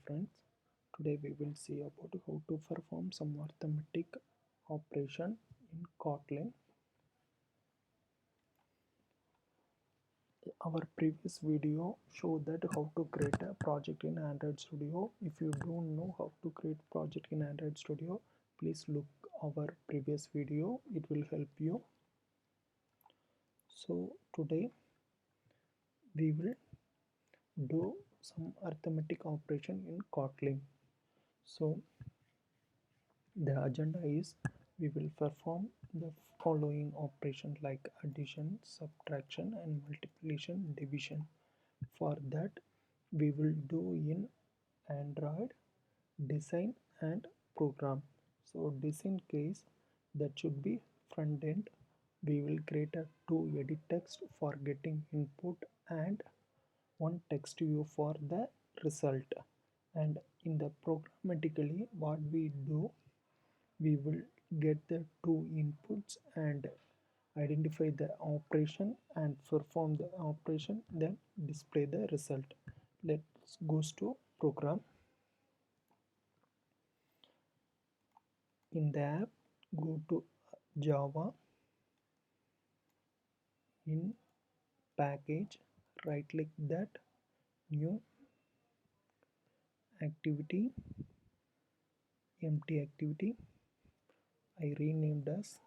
Friends, today we will see about how to perform some arithmetic operation in Kotlin. Our previous video showed that how to create a project in Android Studio. If you don't know how to create project in Android Studio, please look our previous video. It will help you. So today we will do some arithmetic operation in Kotlin. So the agenda is we will perform the following operation like addition, subtraction and multiplication, division. For that we will do in Android, design and program. So design case, that should be front end. We will create a two edit text for getting input and one text view for the result. And in the programmatically what we do, we will get the two inputs and identify the operation and perform the operation, then display the result. Let's goes to program. In the app, go to Java. In package, right click that, new activity, empty activity. I renamed as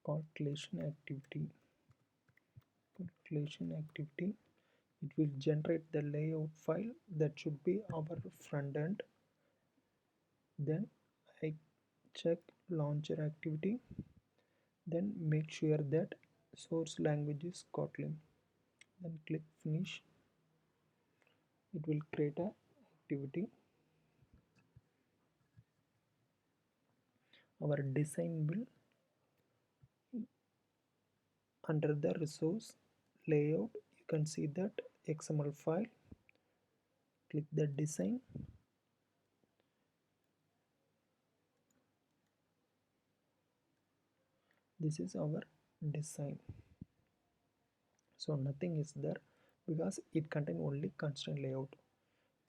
calculation activity. Calculation activity. It will generate the layout file that should be our front end. Then I check launcher activity, then make sure that source language is Kotlin, then click finish. It will create a activity. Our design will, under the resource layout, you can see that XML file. Click the design. This is our design. So nothing is there because it contains only constraint layout.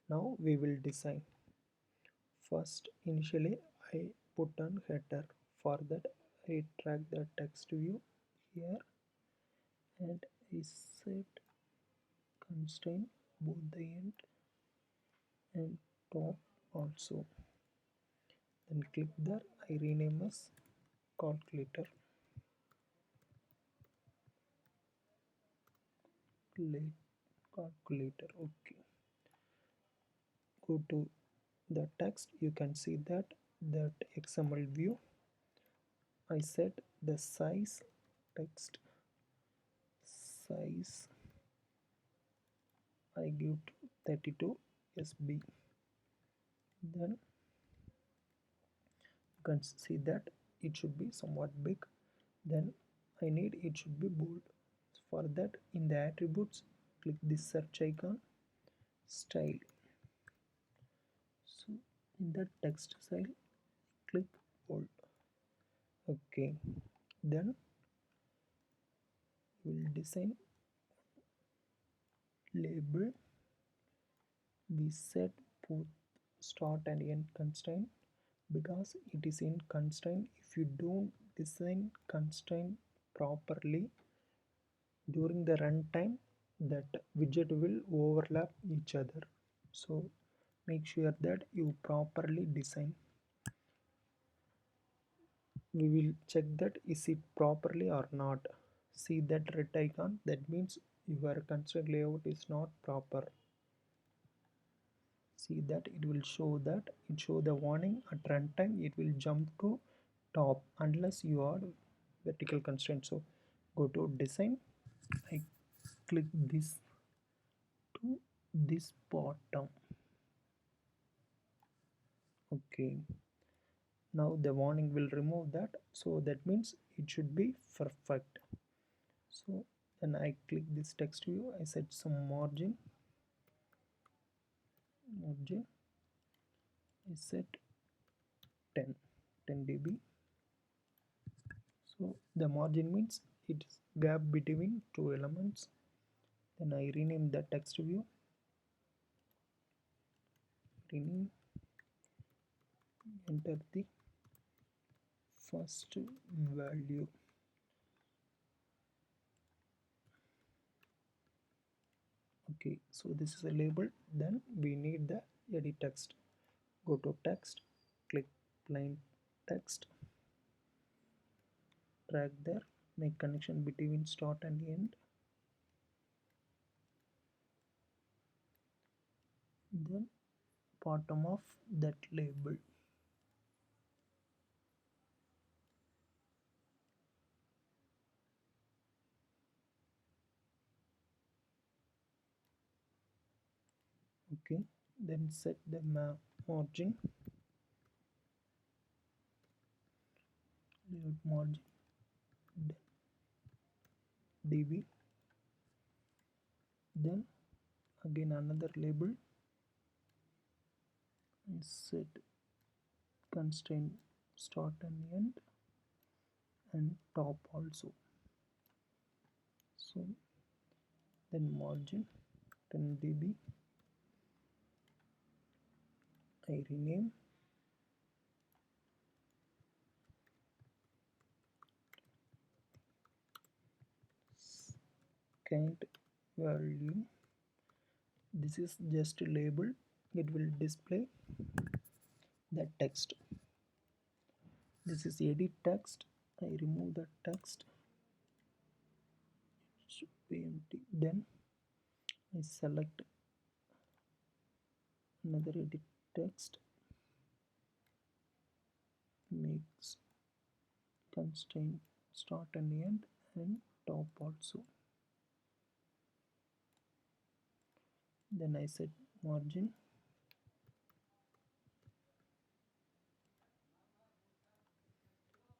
Now we will design. First, initially I put on header. For that I drag the text view here and I set constraint both the end and top also. Then click there, I rename as calculator. Calculator. Okay, go to the text. You can see that XML view. I set the size, text size I give to 32 SB. Then you can see that it should be somewhat big. Then I need it should be bold. For that, in the attributes, click this search icon, style. So in the text style, click bold. Okay, then we'll design label. We set both start and end constraint because it is in constraint. If you don't design constraint properly during the runtime, that widget will overlap each other. So make sure that you properly design. We will check that is it properly or not. See that red icon, that means your constraint layout is not proper. See that it will show that it show the warning at runtime. It will jump to top unless you are vertical constraint. So go to design, I click this to this bottom. Okay, now the warning will remove that, so that means it should be perfect. So then I click this text view, I set some margin, I set 10 dB. So the margin means it is gap between two elements. Then I rename the text view, rename, enter the first value. Okay, so this is a label. Then we need the edit text. Go to text, click plain text, drag there, make connection between start and end, then bottom of that label. Okay, then set the margin, layout margin, db, then again another label and set constraint start and end and top also. So then margin 10 db, I rename, count value. This is just a label, it will display the text. This is edit text, I remove the text, it should be empty. Then I select another edit text, makes constraint start and end and top also. Then I set margin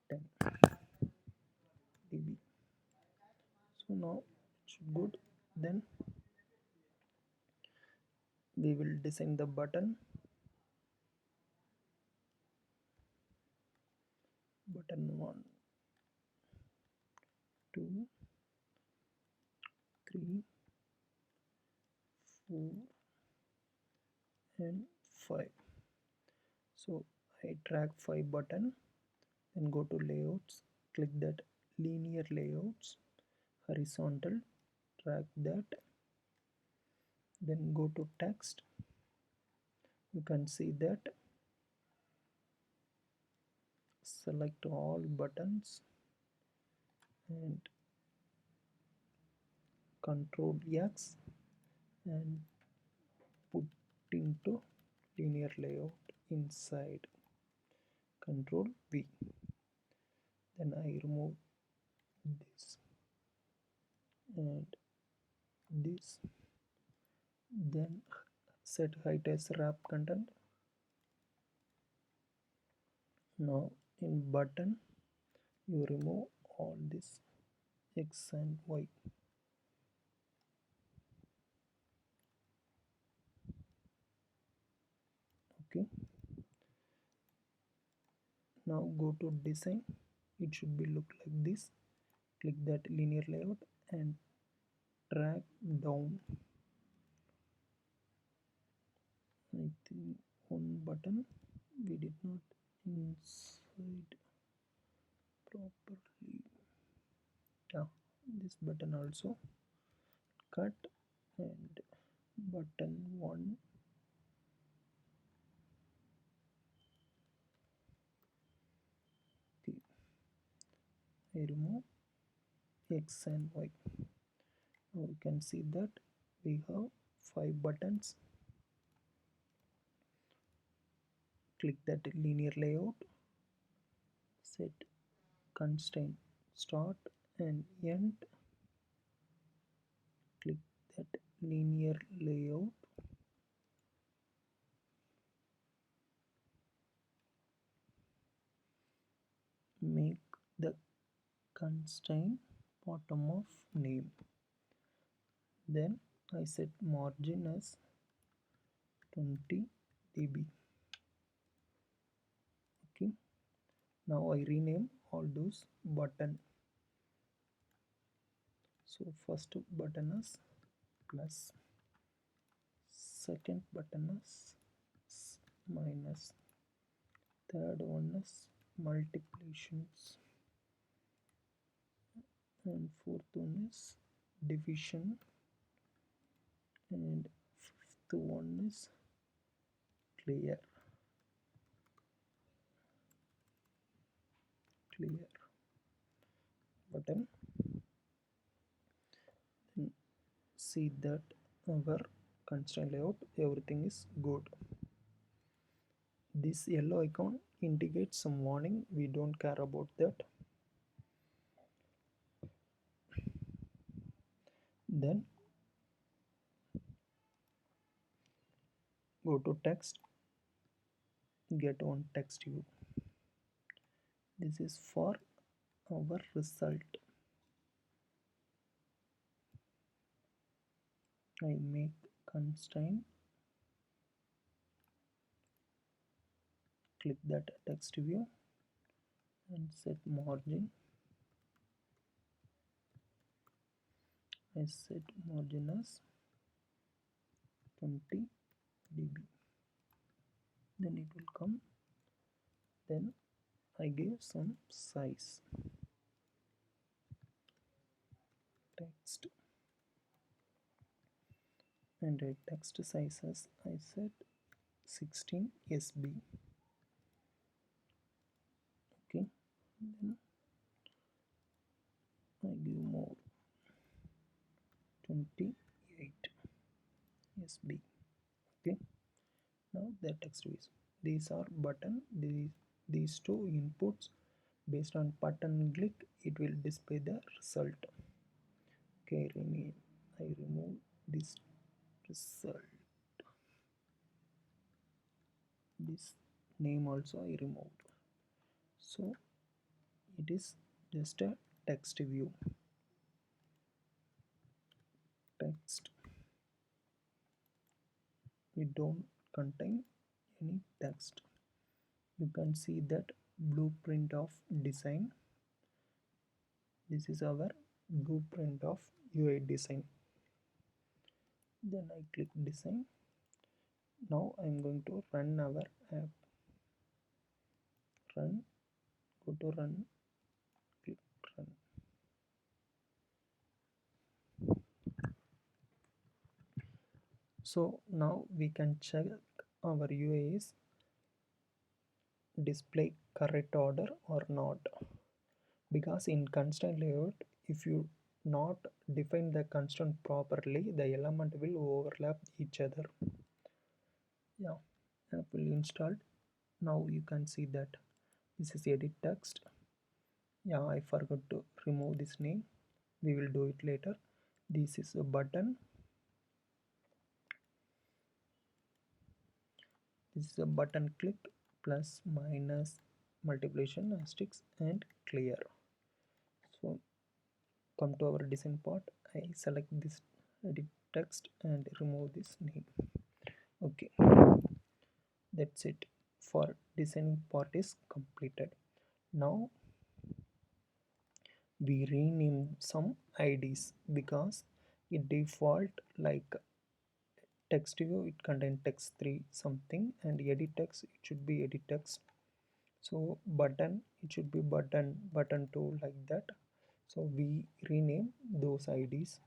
10 dB. So now it should good. Then we will design the button. Button 1, 2, 3, 4 and 5. So I drag 5 button, then go to layouts, click that linear layouts, horizontal, drag that, then go to text. You can see that, select all buttons and Control X and put into linear layout inside, Control V. Then I remove this and this, then set height as wrap content. Now in button you remove all this X and Y. Okay, now go to design, it should be look like this. Click that linear layout and drag down, I think one button we did not inside properly. Yeah, this button also cut, and button 1, okay, I remove X and Y. Now you can see that we have 5 buttons. Click that linear layout, set constraint start and end, click that linear layout, make the constraint bottom of name, then I set margin as 20 dB. Okay, now I rename all those button. So first button is plus, second button is minus, third one is multiplications, and fourth one is division, and fifth one is clear. Button. Then see that our constraint layout, everything is good. This yellow icon indicates some warning, we don't care about that. Then go to text, get one text view. This is for our result. I make constraint, click that text view and set margin. I set margin as 20 dB. Then it will come. Then I give some size. Text and a text size as I set 16 SB. Okay, then I give more 28 SB. Okay, now the text is, these are button, these two inputs, based on button click it will display the result. Okay, rename, I remove this result, this name also I removed, so it is just a text view. Text, it don't contain any text. You can see that blueprint of design. This is our blueprint of UI design. Then I click design. Now I am going to run our app. Run, go to run, click run. So now we can check our UI is display correct order or not, because in constraint layout if you not define the constraint properly the element will overlap each other. Yeah, app will installed. Now you can see that this is edit text. Yeah, I forgot to remove this name, we will do it later. This is a button, this is a button click, plus, minus, multiplication, asterisk and clear. So come to our design part, I select this edit text and remove this name. Okay, that's it, for designing part is completed. Now we rename some IDs, because it default like text view it contains text3 something, and edit text it should be edit text. So button it should be button2 like that. So we rename those IDs.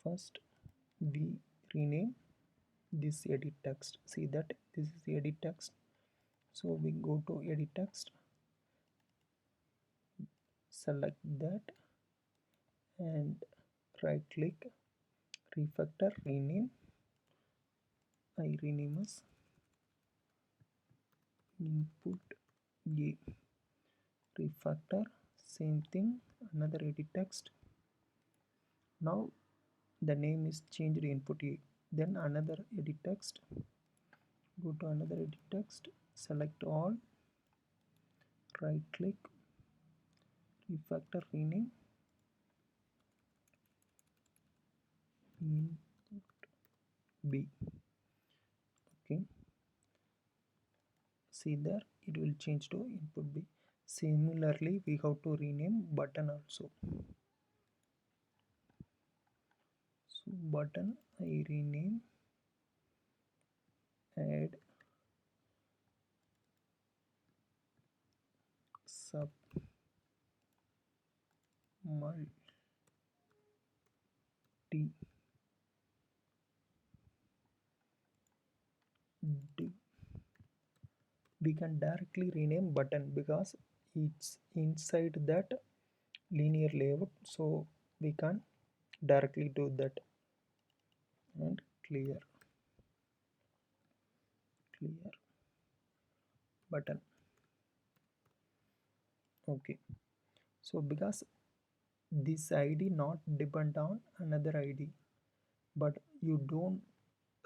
First we rename this edit text, see that this is the edit text. So we go to edit text, select that and right click, refactor, rename. I rename as input A. Refactor, same thing, another edit text. Now the name is changed input A. Then another edit text, go to another edit text, select all, right click, refactor, rename input B. Okay, see there it will change to input B. Similarly we have to rename button also. So button I rename add sub multi. Div. We can directly rename button because it's inside that linear layout, so we can directly do that. And clear button. Okay, so because this id not depend on another id, but you don't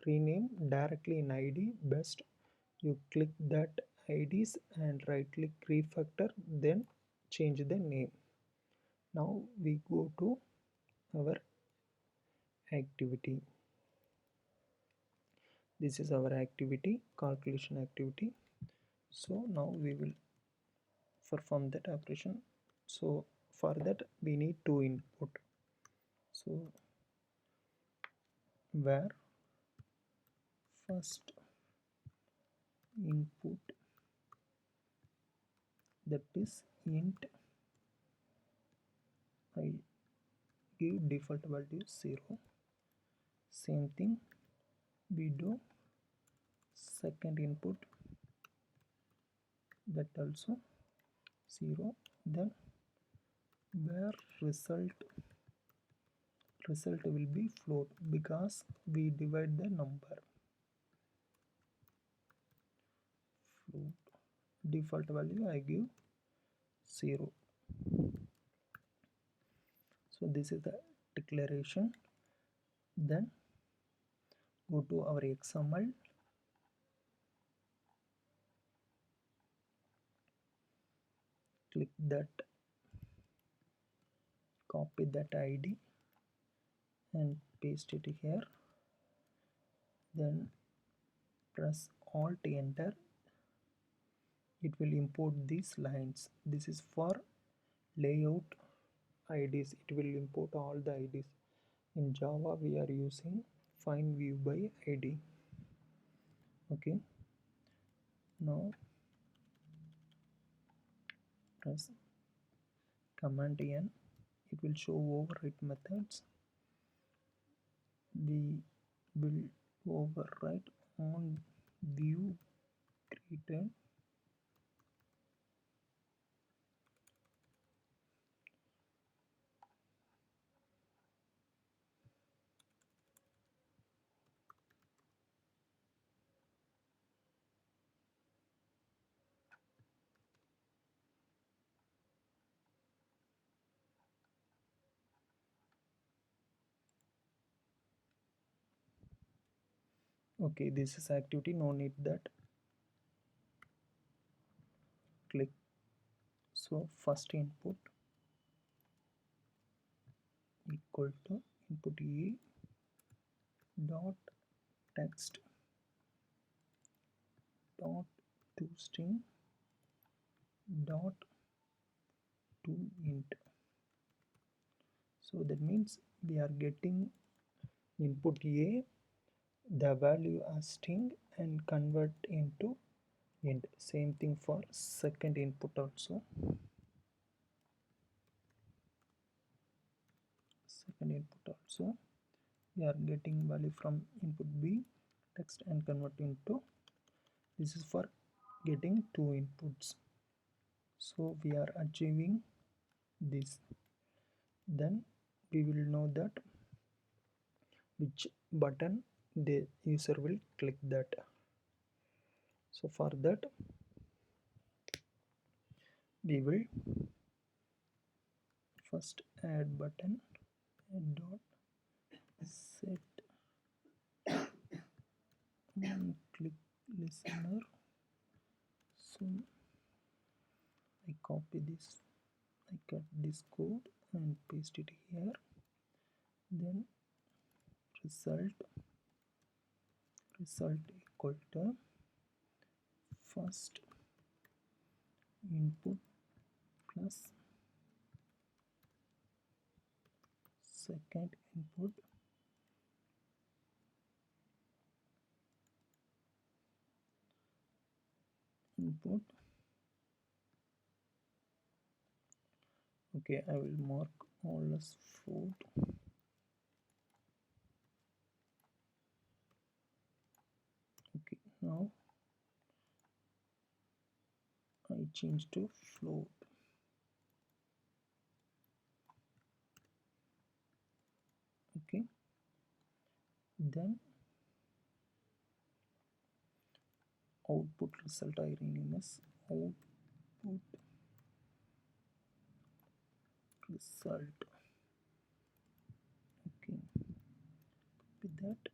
rename directly in id, best you click that ids and right click refactor, then change the name. Now we go to our activity. This is our activity, calculation activity. So now we will perform that operation. So for that we need two input. So where first input, that is int, I give default value 0. Same thing we do second input, that also 0. Then where result will be float because we divide the number. Float default value I give 0. So this is the declaration. Then go to our XML, click that, copy that id and paste it here, then press alt enter. It will import these lines. This is for layout ids. It will import all the ids. In Java we are using find view by id. Okay, now press command n. It will show override methods. We will override on view created. Okay, this is activity, no need that. Click. So first input equal to input e dot text dot to string dot to int. So that means we are getting input a, the value as string, and convert into int. Same thing for second input also. Second input also we are getting value from input b text and convert into. This is for getting two inputs. So we are achieving this. Then we will know that which button the user will click that. So for that we will first add button, add dot set and click listener. So I copy this, I cut this code and paste it here. Then result equal to first input plus second input Okay, I will mark all as food. Okay, now I change to float. Okay, then output result I rename as output result. Okay, with that,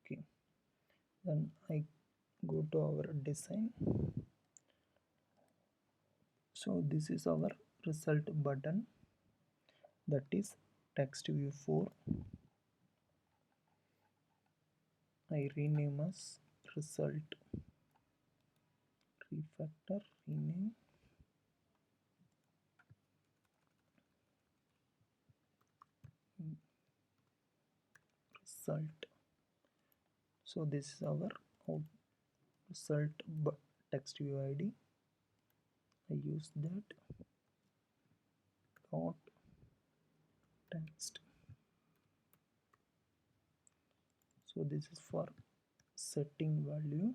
okay, then I go to our design. So this is our result button, that is text view 4. I rename as result, refactor, rename result. So this is our result text view id. I use that dot text. So this is for setting value,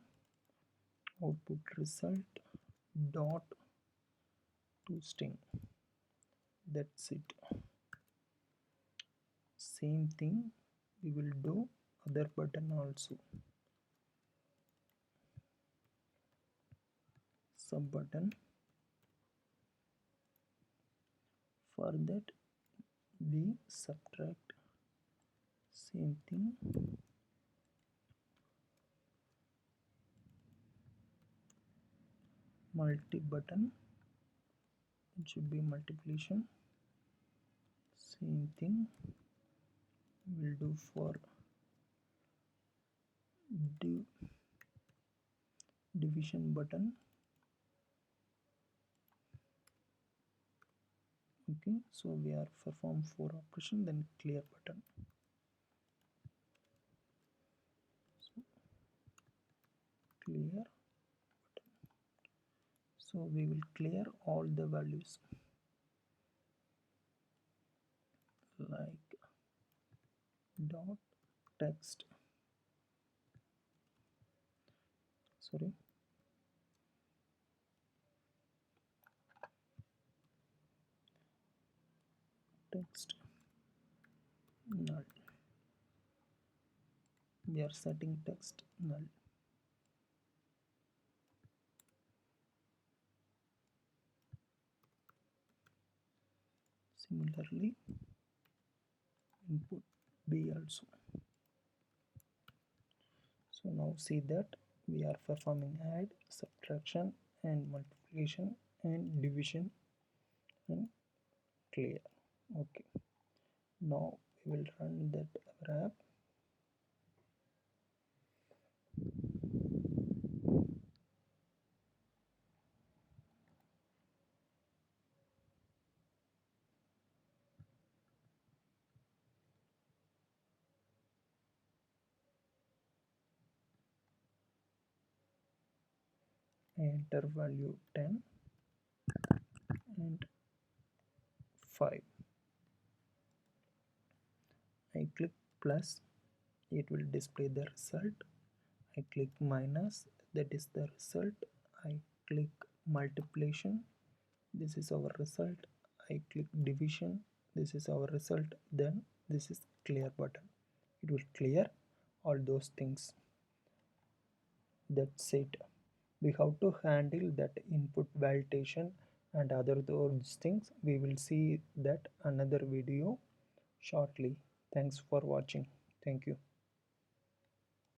output result dot to string. That's it. Same thing we will do other button also. Sub button, for that we subtract, same thing, multi button, it should be multiplication, same thing we'll do for division button. Okay, so we are perform 4 operation, then clear button. So clear button. So we will clear all the values like dot text, sorry, text null. We are setting text null. Similarly, input b also. So now see that we are performing add, subtraction and multiplication and division and clear. Okay, now we will run that our app. I enter value 10 and 5. I click plus, it will display the result. I click minus, that is the result. I click multiplication, this is our result. I click division, this is our result. Then this is clear button, it will clear all those things. That's it. We have to handle that input validation and other those things. We will see that another video shortly. Thanks for watching. Thank you.